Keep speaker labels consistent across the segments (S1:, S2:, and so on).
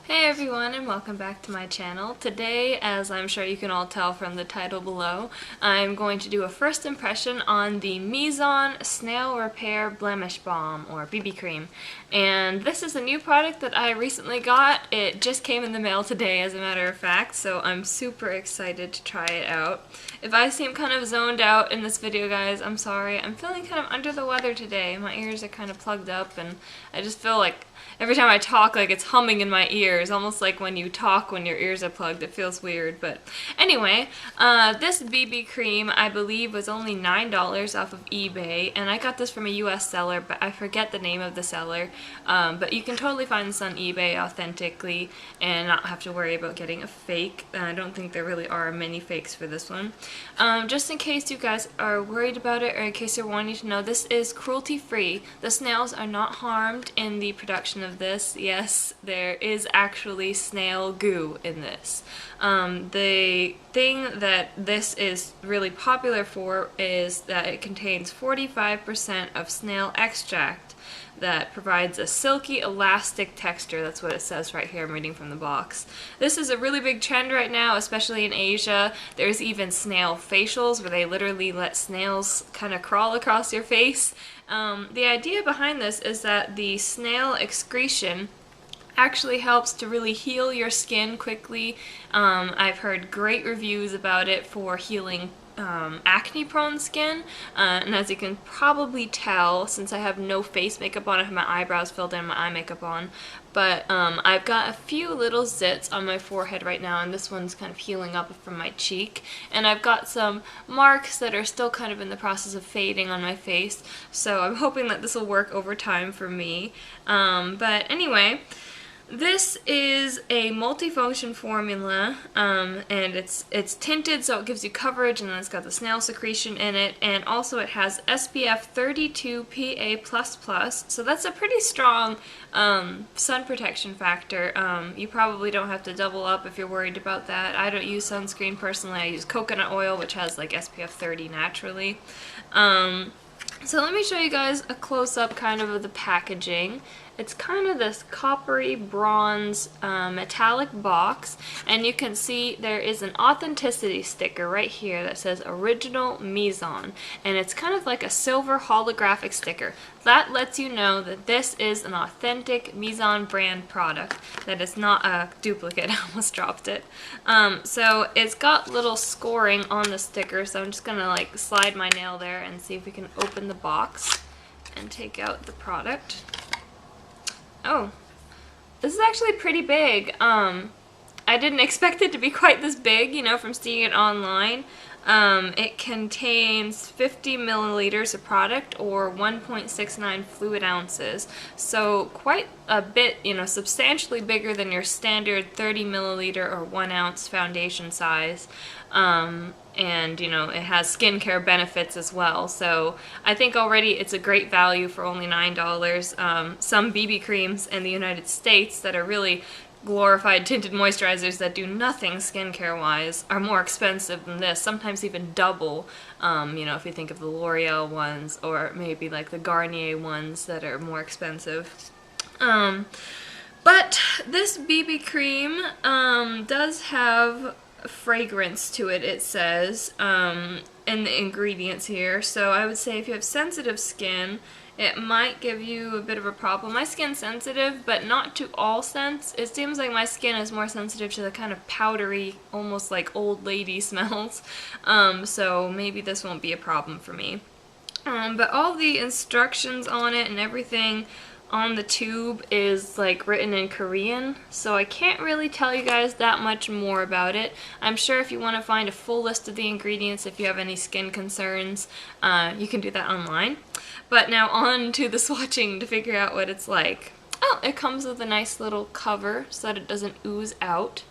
S1: Hey everyone, and welcome back to my channel. Today, as I'm sure you can all tell from the title below, I'm going to do a first impression on the Mizon Snail Repair Blemish Balm, or BB Cream. And this is a new product that I recently got. It just came in the mail today, as a matter of fact, so I'm super excited to try it out. If I seem kind of zoned out in this video, guys, I'm sorry. I'm feeling kind of under the weather today. My ears are kind of plugged up, and I just feel like every time I talk, like it's humming in my ears, almost like when you talk when your ears are plugged. It feels weird, but anyway, this BB cream I believe was only $9 off of eBay, and I got this from a US seller, but I forget the name of the seller. But you can totally find this on eBay authentically and not have to worry about getting a fake. I don't think there really are many fakes for this one. Just in case you guys are worried about it, or in case you're wanting to know, this is cruelty-free. The snails are not harmed in the production of this. Yes, there is actually snail goo in this. The thing that this is really popular for is that it contains 45% of snail extract that provides a silky, elastic texture. That's what it says right here. I'm reading from the box. This is a really big trend right now, especially in Asia. There's even snail facials where they literally let snails kind of crawl across your face. The idea behind this is that the snail excretion actually helps to really heal your skin quickly. I've heard great reviews about it for healing acne-prone skin, and as you can probably tell, since I have no face makeup on, I have my eyebrows filled in, my eye makeup on, but I've got a few little zits on my forehead right now, and this one's kind of healing up from my cheek, and I've got some marks that are still kind of in the process of fading on my face, so I'm hoping that this will work over time for me. But anyway, this is a multifunction formula, and it's tinted, so it gives you coverage, and then it's got the snail secretion in it, and also it has SPF 32 PA++, so that's a pretty strong sun protection factor. You probably don't have to double up if you're worried about that. I don't use sunscreen personally. I use coconut oil, which has like SPF 30 naturally. So let me show you guys a close-up kind of the packaging. It's kind of this coppery bronze metallic box, and you can see there is an authenticity sticker right here that says Original Mizon, and it's kind of like a silver holographic sticker. That lets you know that this is an authentic Mizon brand product, that it's not a duplicate. I almost dropped it. So it's got little scoring on the sticker, so I'm just gonna like slide my nail there and see if we can open the box and take out the product. Oh, this is actually pretty big. I didn't expect it to be quite this big, you know, from seeing it online. It contains 50 milliliters of product, or 1.69 fluid ounces. So quite a bit, you know, substantially bigger than your standard 30 milliliter or 1 ounce foundation size. And you know, it has skincare benefits as well, so I think already it's a great value for only $9. Some BB creams in the United States that are really glorified tinted moisturizers that do nothing skincare wise are more expensive than this, sometimes even double. You know, if you think of the L'Oreal ones, or maybe like the Garnier ones that are more expensive. But this BB cream does have fragrance to it, it says, in the ingredients here. So I would say if you have sensitive skin, it might give you a bit of a problem. My skin's sensitive, but not to all scents. It seems like my skin is more sensitive to the kind of powdery, almost like old lady smells. So maybe this won't be a problem for me. But all the instructions on it and everything on the tube is like written in Korean, so I can't really tell you guys that much more about it. I'm sure if you want to find a full list of the ingredients, if you have any skin concerns, you can do that online. But now on to the swatching to figure out what it's like. Oh, it comes with a nice little cover so that it doesn't ooze out.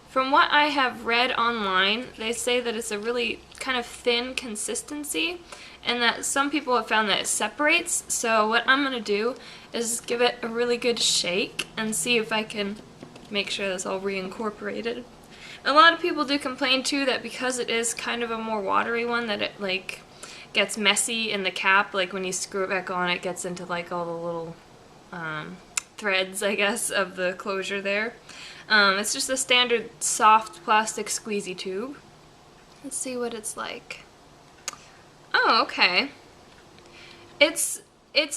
S1: From what I have read online, they say that it's a really kind of thin consistency, and that some people have found that it separates. So what I'm going to do is give it a really good shake and see if I can make sure that's all reincorporated. A lot of people do complain too that because it is kind of a more watery one, that it like gets messy in the cap. Like when you screw it back on, it gets into like all the little threads, I guess, of the closure there. It's just a standard soft plastic squeezy tube. Let's see what it's like. Oh, okay. It's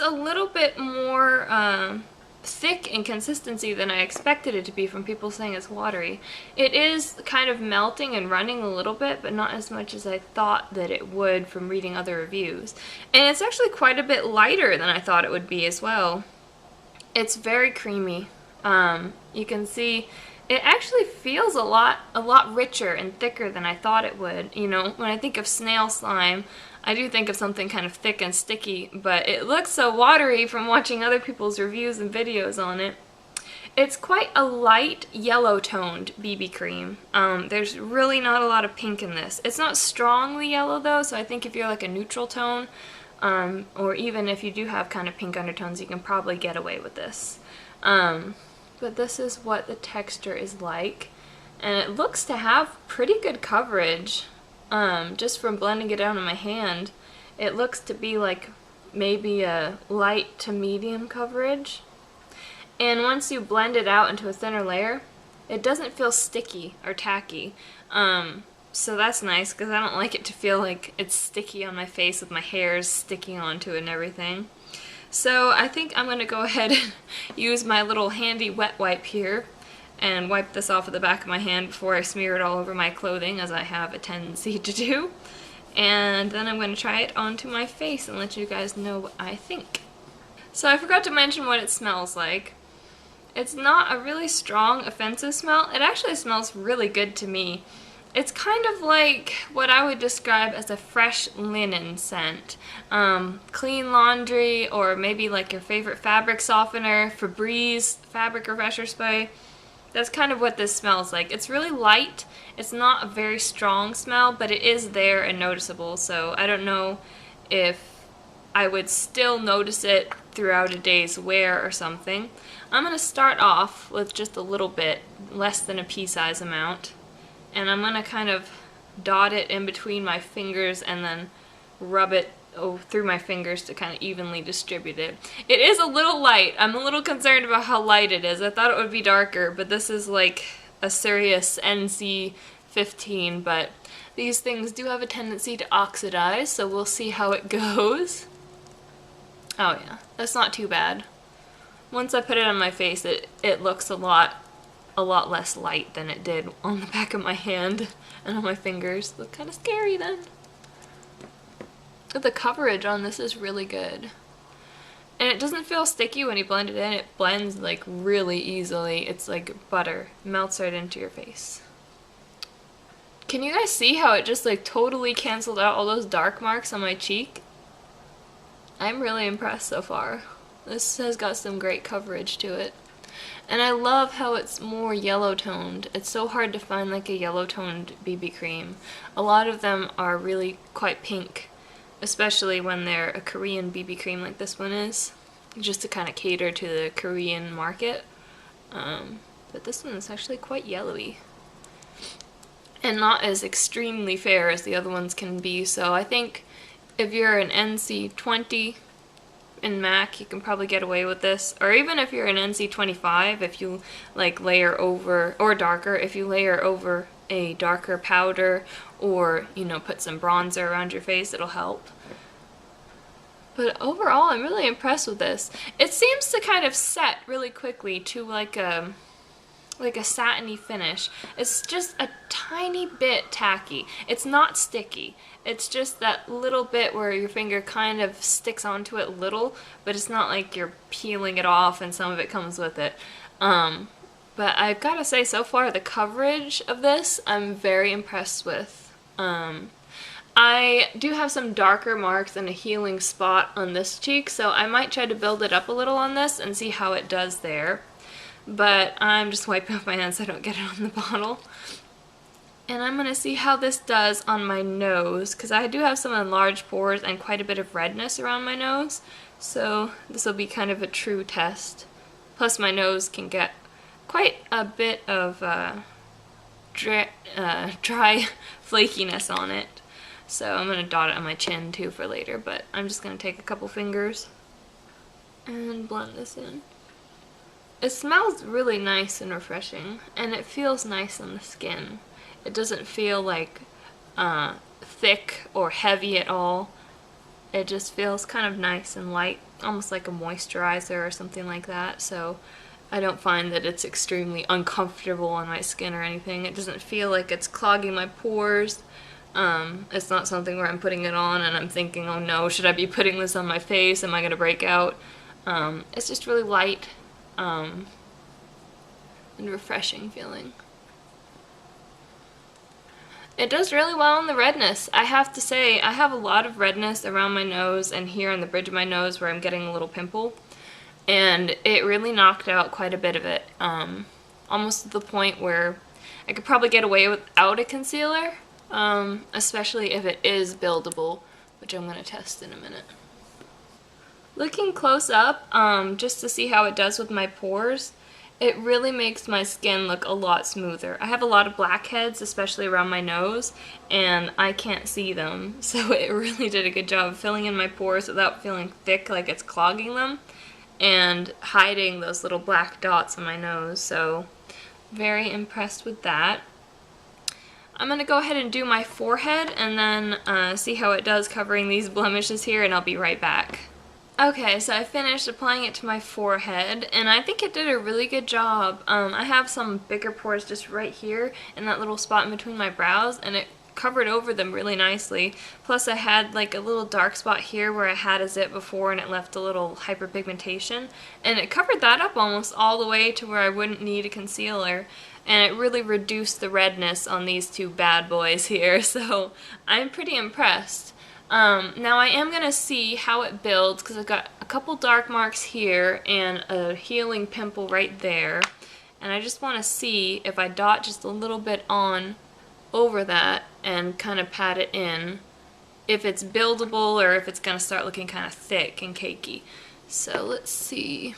S1: a little bit more thick in consistency than I expected it to be from people saying it's watery. It is kind of melting and running a little bit, but not as much as I thought that it would from reading other reviews. And it's actually quite a bit lighter than I thought it would be as well. It's very creamy. You can see it actually feels a lot richer and thicker than I thought it would. You know, when I think of snail slime, I do think of something kind of thick and sticky, but it looks so watery from watching other people's reviews and videos on it. It's quite a light yellow-toned BB cream. There's really not a lot of pink in this. It's not strongly yellow though, so I think if you're like a neutral tone, or even if you do have kind of pink undertones, you can probably get away with this. But this is what the texture is like, and it looks to have pretty good coverage. Just from blending it out in my hand, it looks to be like maybe a light to medium coverage. And once you blend it out into a thinner layer, it doesn't feel sticky or tacky. So that's nice, because I don't like it to feel like it's sticky on my face with my hairs sticking onto it and everything. So I think I'm going to go ahead and use my little handy wet wipe here and wipe this off of the back of my hand before I smear it all over my clothing, as I have a tendency to do. And then I'm going to try it onto my face and let you guys know what I think. So I forgot to mention what it smells like. It's not a really strong, offensive smell. It actually smells really good to me. It's kind of like what I would describe as a fresh linen scent. Clean laundry, or maybe like your favorite fabric softener, Febreze fabric refresher spray. That's kind of what this smells like. It's really light. It's not a very strong smell, but it is there and noticeable, so I don't know if I would still notice it throughout a day's wear or something. I'm going to start off with just a little bit, less than a pea-size amount, and I'm going to kind of dot it in between my fingers and then rub it through my fingers to kind of evenly distribute it. It is a little light. I'm a little concerned about how light it is. I thought it would be darker, but this is like a serious NC 15, but these things do have a tendency to oxidize, so we'll see how it goes. Oh yeah, that's not too bad. Once I put it on my face, it looks a lot less light than it did on the back of my hand and on my fingers. Look kind of scary then. The coverage on this is really good. And it doesn't feel sticky when you blend it in. It blends like really easily. It's like butter. Melts right into your face. Can you guys see how it just like totally canceled out all those dark marks on my cheek? I'm really impressed so far. This has got some great coverage to it. And I love how it's more yellow toned. It's so hard to find like a yellow toned BB cream. A lot of them are really quite pink, especially when they're a Korean BB cream like this one is, just to kind of cater to the Korean market. But this one is actually quite yellowy and not as extremely fair as the other ones can be, so I think if you're an NC 20 in MAC, you can probably get away with this. Or even if you're an NC 25, if you like layer over, or darker, if you layer over a darker powder, or you know, put some bronzer around your face, it'll help. But overall, I'm really impressed with this. It seems to kind of set really quickly to like a satiny finish. It's just a tiny bit tacky. It's not sticky. It's just that little bit where your finger kind of sticks onto it a little, but it's not like you're peeling it off and some of it comes with it. But I've got to say, so far, the coverage of this, I'm very impressed with. I do have some darker marks and a healing spot on this cheek, so I might try to build it up a little on this and see how it does there. But I'm just wiping off my hands so I don't get it on the bottle. And I'm going to see how this does on my nose, because I do have some enlarged pores and quite a bit of redness around my nose. So this will be kind of a true test. Plus my nose can get quite a bit of dry flakiness on it. So I'm going to dot it on my chin too for later, but I'm just going to take a couple fingers and blend this in. It smells really nice and refreshing, and it feels nice on the skin. It doesn't feel like thick or heavy at all. It just feels kind of nice and light, almost like a moisturizer or something like that. So I don't find that it's extremely uncomfortable on my skin or anything. It doesn't feel like it's clogging my pores. It's not something where I'm putting it on and I'm thinking, oh no, should I be putting this on my face? Am I going to break out? It's just really light and refreshing feeling. It does really well on the redness. I have to say, I have a lot of redness around my nose and here on the bridge of my nose where I'm getting a little pimple. And it really knocked out quite a bit of it. Almost to the point where I could probably get away without a concealer, especially if it is buildable, which I'm going to test in a minute. Looking close up, just to see how it does with my pores, it really makes my skin look a lot smoother. I have a lot of blackheads, especially around my nose, and I can't see them, so it really did a good job of filling in my pores without feeling thick like it's clogging them, and hiding those little black dots on my nose, so very impressed with that. I'm going to go ahead and do my forehead and then see how it does covering these blemishes here, and I'll be right back. Okay, so I finished applying it to my forehead, and I think it did a really good job. I have some bigger pores just right here in that little spot in between my brows, and it covered over them really nicely. Plus I had like a little dark spot here where I had a zit before and it left a little hyperpigmentation, and it covered that up almost all the way to where I wouldn't need a concealer, and it really reduced the redness on these two bad boys here, so I'm pretty impressed. Now I am going to see how it builds because I've got a couple dark marks here and a healing pimple right there, and I just want to see if I dot just a little bit on over that and kind of pat it in, if it's buildable or if it's going to start looking kind of thick and cakey. So let's see.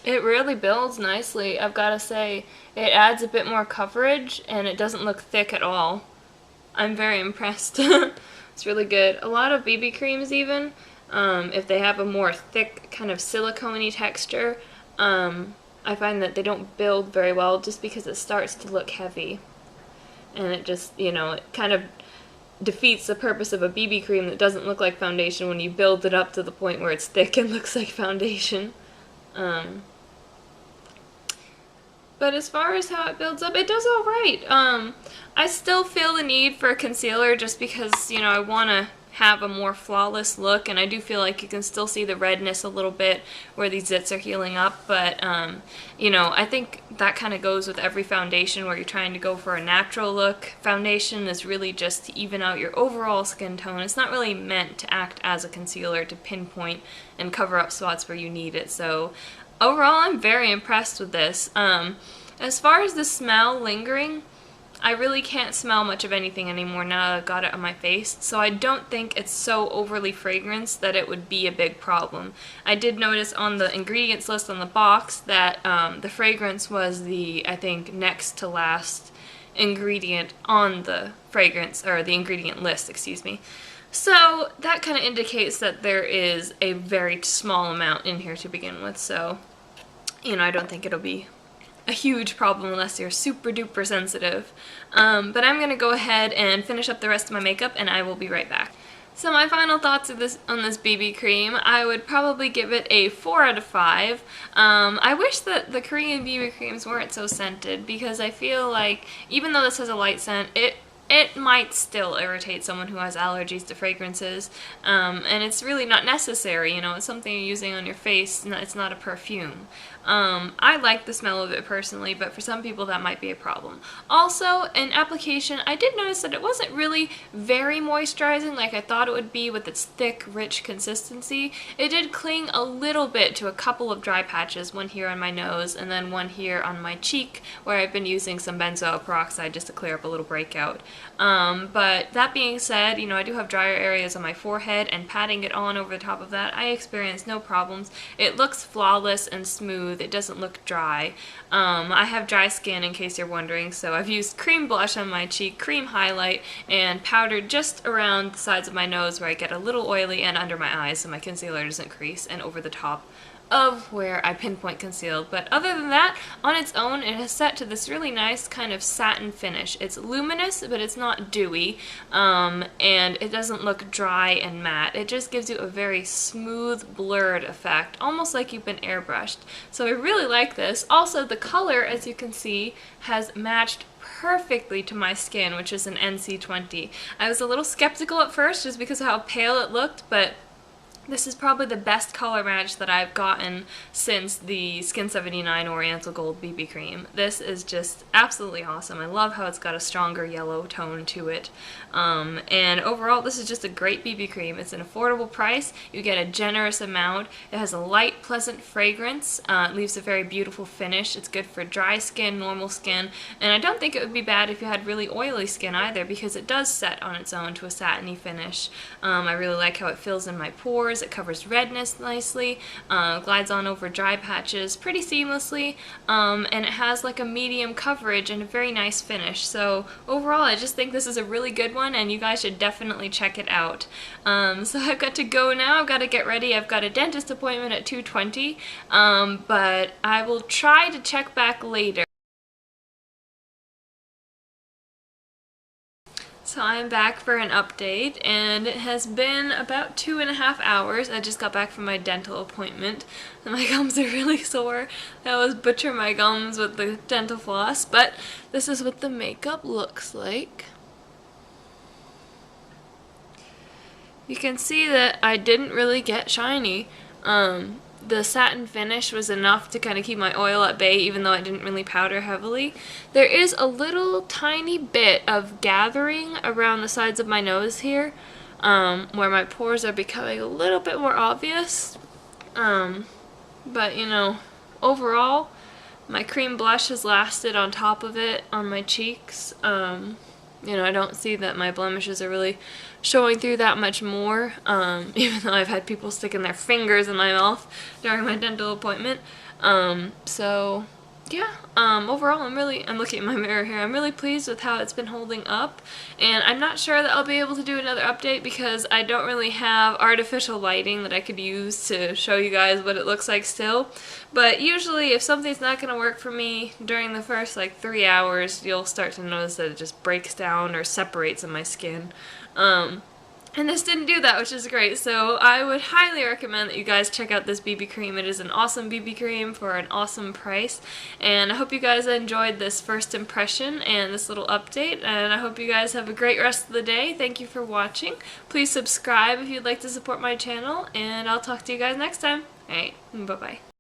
S1: It really builds nicely, I've got to say. It adds a bit more coverage and it doesn't look thick at all. I'm very impressed. It's really good. A lot of BB creams even, if they have a more thick kind of silicone-y texture, I find that they don't build very well just because it starts to look heavy. And it just, you know, it kind of defeats the purpose of a BB cream that doesn't look like foundation when you build it up to the point where it's thick and looks like foundation. But as far as how it builds up, it does alright. I still feel the need for a concealer just because, you know, I want to have a more flawless look, and I do feel like you can still see the redness a little bit where these zits are healing up, but, you know, I think that kind of goes with every foundation where you're trying to go for a natural look. Foundation is really just to even out your overall skin tone. It's not really meant to act as a concealer to pinpoint and cover up spots where you need it, so overall, I'm very impressed with this. As far as the smell lingering, I really can't smell much of anything anymore now that I've got it on my face, so I don't think it's so overly fragranced that it would be a big problem. I did notice on the ingredients list on the box that the fragrance was the, I think, next to last ingredient on the fragrance, or the ingredient list, excuse me. So that kind of indicates that there is a very small amount in here to begin with, so, you know, I don't think it'll be a huge problem unless you're super duper sensitive. But I'm going to go ahead and finish up the rest of my makeup and I will be right back. So my final thoughts of on this BB cream, I would probably give it a 4 out of 5. I wish that the Korean BB creams weren't so scented because I feel like even though this has a light scent, it might still irritate someone who has allergies to fragrances, and it's really not necessary, you know, it's something you're using on your face, it's not a perfume. I like the smell of it personally, but for some people that might be a problem. Also, in application, I did notice that it wasn't really very moisturizing like I thought it would be with its thick, rich consistency. It did cling a little bit to a couple of dry patches, one here on my nose and then one here on my cheek where I've been using some benzoyl peroxide just to clear up a little breakout. But that being said, I do have drier areas on my forehead, and patting it on over the top of that, I experience no problems. It looks flawless and smooth. It doesn't look dry. I have dry skin, in case you're wondering, so I've used cream blush on my cheek, cream highlight, and powdered just around the sides of my nose where I get a little oily, and under my eyes so my concealer doesn't crease, and over the top of where I pinpoint concealed. But other than that, on its own, it has set to this really nice kind of satin finish. It's luminous, but it's not dewy, and it doesn't look dry and matte. It just gives you a very smooth, blurred effect, almost like you've been airbrushed. So I really like this. Also, the color, as you can see, has matched perfectly to my skin, which is an NC20. I was a little skeptical at first just because of how pale it looked, but this is probably the best color match that I've gotten since the Skin 79 Oriental Gold BB Cream. This is just absolutely awesome. I love how it's got a stronger yellow tone to it. And overall, this is just a great BB cream. It's an affordable price. You get a generous amount. It has a light, pleasant fragrance. It leaves a very beautiful finish. It's good for dry skin, normal skin, and I don't think it would be bad if you had really oily skin either, because it does set on its own to a satiny finish. I really like how it fills in my pores. It covers redness nicely, glides on over dry patches pretty seamlessly, and it has like a medium coverage and a very nice finish. So overall, I just think this is a really good one, and you guys should definitely check it out. So I've got to go now. I've got to get ready. I've got a dentist appointment at 2:20, but I will try to check back later. So I'm back for an update, and it has been about 2.5 hours. I just got back from my dental appointment, and my gums are really sore. I always butcher my gums with the dental floss, but this is what the makeup looks like. You can see that I didn't really get shiny. The satin finish was enough to kind of keep my oil at bay, even though I didn't really powder heavily. There is a little tiny bit of gathering around the sides of my nose here, where my pores are becoming a little bit more obvious. But overall, my cream blush has lasted on top of it on my cheeks. I don't see that my blemishes are really showing through that much more, even though I've had people sticking their fingers in my mouth during my dental appointment. So yeah, overall I'm looking at my mirror here. I'm really pleased with how it's been holding up, and I'm not sure that I'll be able to do another update because I don't really have artificial lighting that I could use to show you guys what it looks like still. But usually if something's not going to work for me during the first 3 hours, you'll start to notice that it just breaks down or separates in my skin. And this didn't do that, which is great. So I would highly recommend that you guys check out this BB cream. It is an awesome BB cream for an awesome price. And I hope you guys enjoyed this first impression and this little update. And I hope you guys have a great rest of the day. Thank you for watching. Please subscribe if you'd like to support my channel. And I'll talk to you guys next time. Alright, bye-bye.